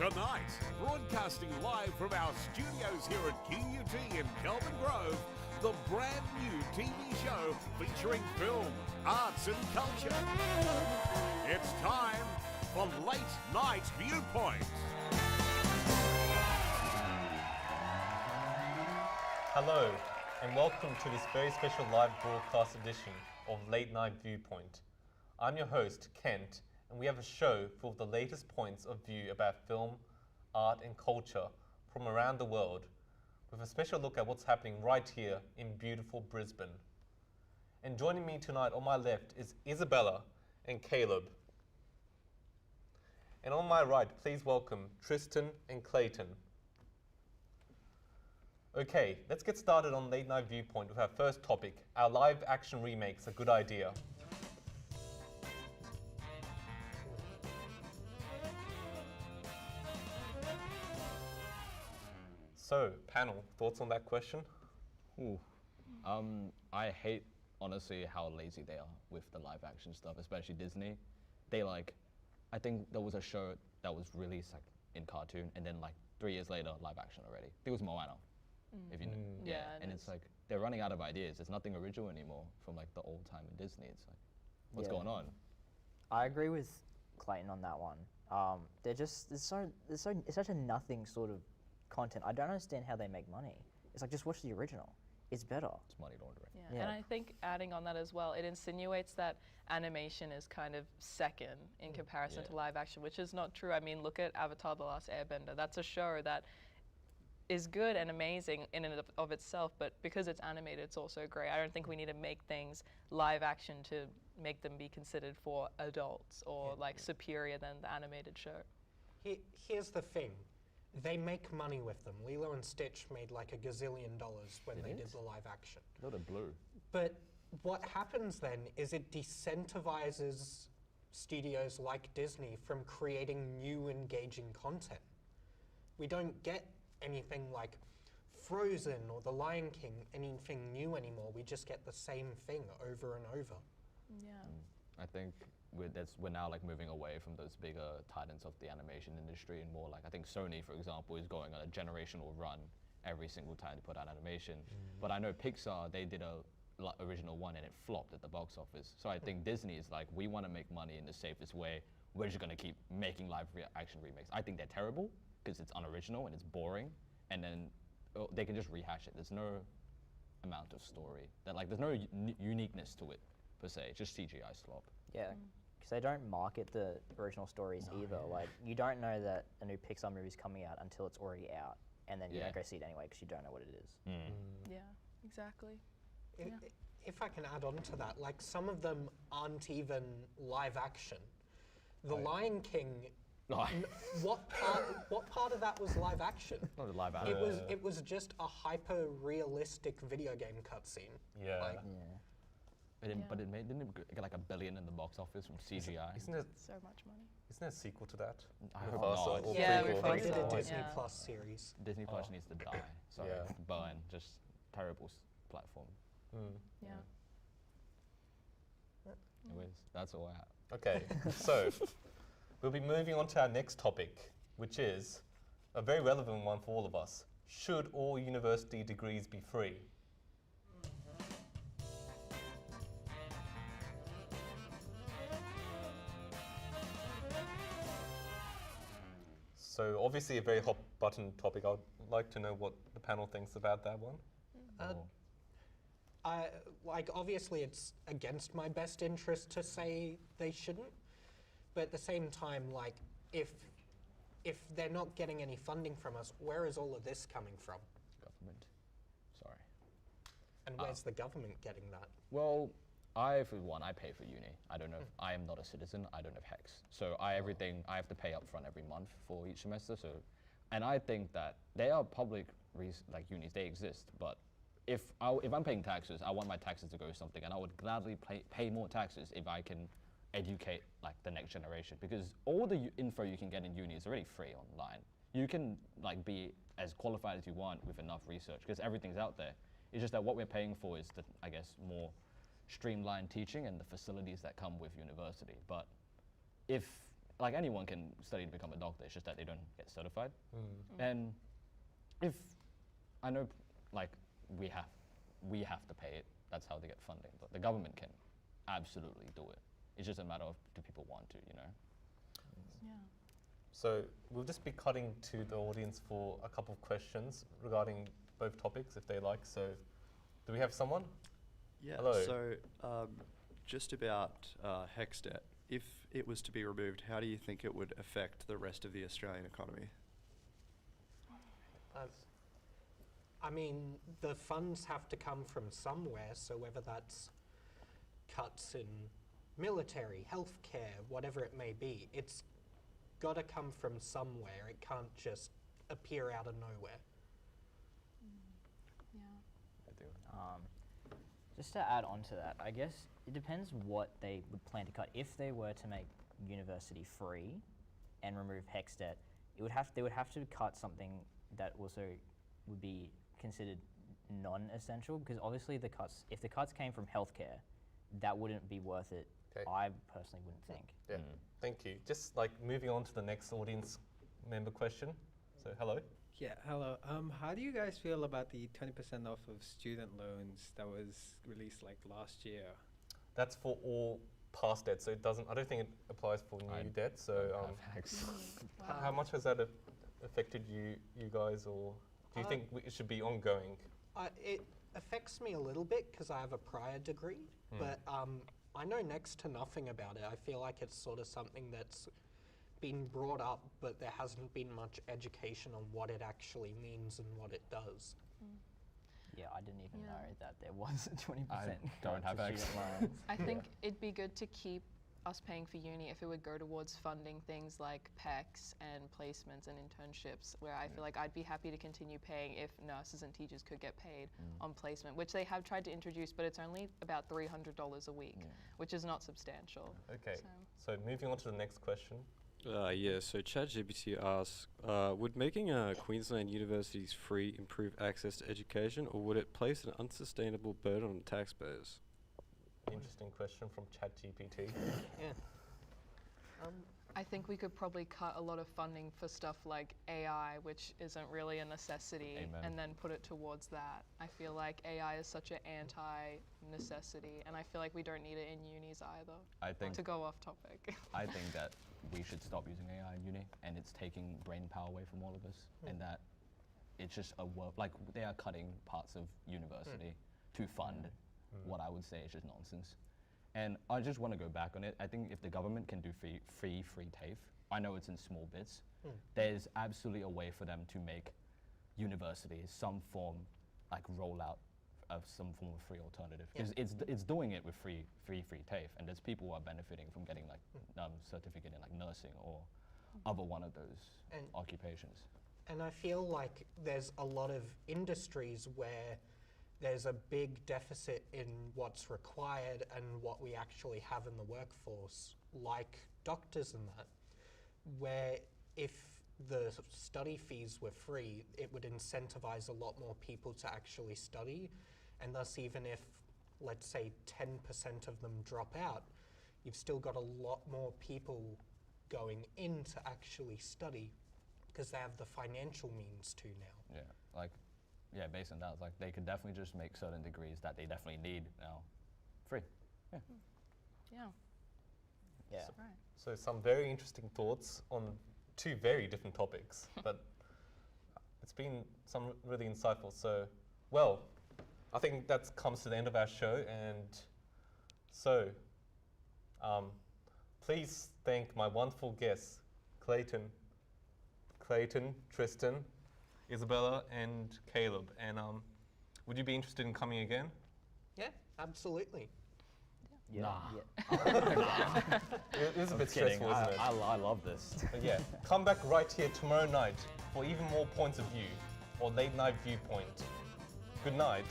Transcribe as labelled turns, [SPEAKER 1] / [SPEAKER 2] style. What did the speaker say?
[SPEAKER 1] Tonight, broadcasting live from our studios here at QUT in Kelvin Grove, the brand new TV show featuring film, arts and culture. It's time for Late Night Viewpoint.
[SPEAKER 2] Hello, and welcome to this very special live broadcast edition of Late Night Viewpoint. I'm your host, Kent, and we have a show full of the latest points of view about film, art and culture from around the world, with a special look at what's happening right here in beautiful Brisbane. And joining me tonight on my left is Isabella and Caleb. And on my right, please welcome Tristan and Clayton. Okay, let's get started on Late Night Viewpoint with our first topic, our live action remakes, a good idea. So, panel, thoughts on that question?
[SPEAKER 3] Ooh. I hate, honestly, how lazy they are with the live action stuff, especially Disney. I think there was a show that was released in cartoon, and then 3 years later, live action already. I think it was Moana, if you know.
[SPEAKER 4] Yeah,
[SPEAKER 3] and it's they're running out of ideas. There's nothing original anymore from the old time in Disney. It's what's going on?
[SPEAKER 5] I agree with Clayton on that one. They're just, it's such a nothing sort of content. I don't understand how they make money. It's just watch the original. It's better.
[SPEAKER 3] It's money laundering.
[SPEAKER 4] Yeah. And I think adding on that as well, it insinuates that animation is kind of second in comparison to live action, which is not true. I mean, look at Avatar: The Last Airbender. That's a show that is good and amazing in and of itself, but because it's animated, it's also great. I don't think we need to make things live action to make them be considered for adults or superior than the animated show.
[SPEAKER 6] Here's the thing. They make money with them. Lilo and Stitch made $1 gazillion when they did the live action.
[SPEAKER 3] Not a blue.
[SPEAKER 6] But what happens then is it decentivizes studios like Disney from creating new engaging content. We don't get anything like Frozen or The Lion King, anything new anymore. We just get the same thing over and over.
[SPEAKER 4] Yeah.
[SPEAKER 3] I think we're now moving away from those bigger titans of the animation industry and more I think Sony, for example, is going on a generational run every single time they put out animation. But I know Pixar, they did a original one and it flopped at the box office. So I think Disney is we want to make money in the safest way. We're just going to keep making live action remakes. I think they're terrible because it's unoriginal and it's boring, and then they can just rehash it. There's no amount of story. There's no uniqueness to it per se. It's just CGI slop.
[SPEAKER 5] Yeah, because they don't market the original stories either. You don't know that a new Pixar movie is coming out until it's already out, and then you don't go see it anyway because you don't know what it is.
[SPEAKER 4] Yeah, exactly.
[SPEAKER 6] If I can add on to that, some of them aren't even live action. The Lion King. What part of that was live action?
[SPEAKER 3] Not a live action.
[SPEAKER 6] It was just a hyper-realistic video game cutscene.
[SPEAKER 2] Yeah.
[SPEAKER 3] But it didn't it get $1 billion in the box office from CGI?
[SPEAKER 2] Isn't it?
[SPEAKER 4] So much money.
[SPEAKER 2] Isn't there a sequel to that?
[SPEAKER 3] I
[SPEAKER 2] With
[SPEAKER 3] hope
[SPEAKER 2] us,
[SPEAKER 3] not.
[SPEAKER 2] or
[SPEAKER 4] Yeah,
[SPEAKER 2] prequel?
[SPEAKER 4] we've
[SPEAKER 6] They
[SPEAKER 4] heard
[SPEAKER 6] did a
[SPEAKER 4] that.
[SPEAKER 6] Disney
[SPEAKER 4] Yeah.
[SPEAKER 6] Plus series.
[SPEAKER 3] Disney Plus needs to die. Sorry,
[SPEAKER 2] Yeah.
[SPEAKER 3] burn. Just terrible platform.
[SPEAKER 4] Yeah.
[SPEAKER 3] Anyways, that's all I have.
[SPEAKER 2] Okay, so we'll be moving on to our next topic, which is a very relevant one for all of us. Should all university degrees be free? So obviously a very hot button topic. I'd like to know what the panel thinks about that one.
[SPEAKER 6] Obviously it's against my best interest to say they shouldn't, but at the same time, if they're not getting any funding from us, where is all of this coming from?
[SPEAKER 3] Government. Sorry.
[SPEAKER 6] And where's the government getting that?
[SPEAKER 3] Well, for one, I pay for uni. I don't know. I am not a citizen. I don't have HEX. So I have to pay up front every month for each semester. So, and I think that they are public unis. They exist. But if I'm paying taxes, I want my taxes to go to something, and I would gladly pay more taxes if I can educate the next generation, because all the info you can get in uni is already free online. You can be as qualified as you want with enough research because everything's out there. It's just that what we're paying for is the, I guess, more streamlined teaching and the facilities that come with university. But if like anyone can study to become a doctor. It's just that they don't get certified. And if I know, like we have to pay it. That's how they get funding. But the government can absolutely do it. It's just a matter of do people want to, you know?
[SPEAKER 4] Yeah.
[SPEAKER 2] So we'll just be cutting to the audience for a couple of questions regarding both topics, if they like. So, do we have someone?
[SPEAKER 7] Yeah.
[SPEAKER 2] Hello.
[SPEAKER 7] So, just about HEX debt. If it was to be removed, how do you think it would affect the rest of the Australian economy?
[SPEAKER 6] I mean, the funds have to come from somewhere, so whether that's cuts in military, healthcare, whatever it may be, it's got to come from somewhere. It can't just appear out of nowhere.
[SPEAKER 4] Yeah.
[SPEAKER 3] I do.
[SPEAKER 5] Just to add on to that, I guess it depends what they would plan to cut. If they were to make university free and remove HEX debt, they would have to cut something that also would be considered non-essential, because obviously if the cuts came from healthcare, that wouldn't be worth it.
[SPEAKER 2] Okay.
[SPEAKER 5] I personally wouldn't think.
[SPEAKER 2] Yeah. Thank you. Just like moving on to the next audience member question. So, hello.
[SPEAKER 8] Yeah, hello. How do you guys feel about the 20% off of student loans that was released like last year?
[SPEAKER 2] That's for all past debt, so it doesn't. I don't think it applies for new debt. So, how much has that affected you guys, or do you think it should be ongoing?
[SPEAKER 6] It affects me a little bit because I have a prior degree, but I know next to nothing about it. I feel like it's sort of something that's been brought up, but there hasn't been much education on what it actually means and what it does.
[SPEAKER 5] Yeah, I didn't even
[SPEAKER 4] Yeah.
[SPEAKER 5] know that there was a 20%
[SPEAKER 3] I
[SPEAKER 5] cut
[SPEAKER 3] don't have
[SPEAKER 5] to
[SPEAKER 3] access.
[SPEAKER 5] student loans.
[SPEAKER 4] I think it'd be good to keep us paying for uni if it would go towards funding things like PECs and placements and internships, where I feel like I'd be happy to continue paying if nurses and teachers could get paid on placement, which they have tried to introduce, but it's only about $300 a week, which is not substantial.
[SPEAKER 2] Okay. So, moving on to the next question.
[SPEAKER 9] Yeah, so ChatGPT asks, would making Queensland universities free improve access to education, or would it place an unsustainable burden on taxpayers?
[SPEAKER 2] Interesting question from ChatGPT.
[SPEAKER 6] Yeah.
[SPEAKER 4] I think we could probably cut a lot of funding for stuff like AI, which isn't really a necessity,
[SPEAKER 3] Amen.
[SPEAKER 4] and then put it towards that. I feel like AI is such an anti-necessity, and I feel like we don't need it in unis either.
[SPEAKER 3] I think
[SPEAKER 4] To go off topic.
[SPEAKER 3] I think that we should stop using AI in uni, and it's taking brain power away from all of us, and that it's just a work, like they are cutting parts of university to fund what I would say is just nonsense. And I just want to go back on it. I think if the government can do free TAFE, I know it's in small bits, there's absolutely a way for them to make universities some form, like rollout of some form of free alternative. Because it's doing it with free TAFE, and there's people who are benefiting from getting like certificate in like nursing or other one of those
[SPEAKER 6] And-
[SPEAKER 3] occupations.
[SPEAKER 6] And I feel like there's a lot of industries where there's a big deficit in what's required and what we actually have in the workforce, like doctors and that, where if the study fees were free, it would incentivize a lot more people to actually study, and thus even if, let's say, 10% of them drop out, you've still got a lot more people going in to actually study because they have the financial means to now.
[SPEAKER 3] Yeah, like, yeah, based on that, like they could definitely just make certain degrees that they definitely need now free. Yeah.
[SPEAKER 4] Yeah.
[SPEAKER 5] Yeah.
[SPEAKER 4] Right.
[SPEAKER 2] So, some very interesting thoughts on two very different topics, but it's been some really insightful. So, well, I think that comes to the end of our show, and so please thank my wonderful guests, Clayton, Tristan, Isabella, and Caleb. And would you be interested in coming again?
[SPEAKER 6] Yeah, absolutely.
[SPEAKER 5] Yeah.
[SPEAKER 3] Nah.
[SPEAKER 5] Yeah.
[SPEAKER 2] It is a bit
[SPEAKER 3] Kidding.
[SPEAKER 2] stressful, isn't it?
[SPEAKER 3] I love this.
[SPEAKER 2] But yeah, come back right here tomorrow night for even more points of view or late night viewpoint. Good night.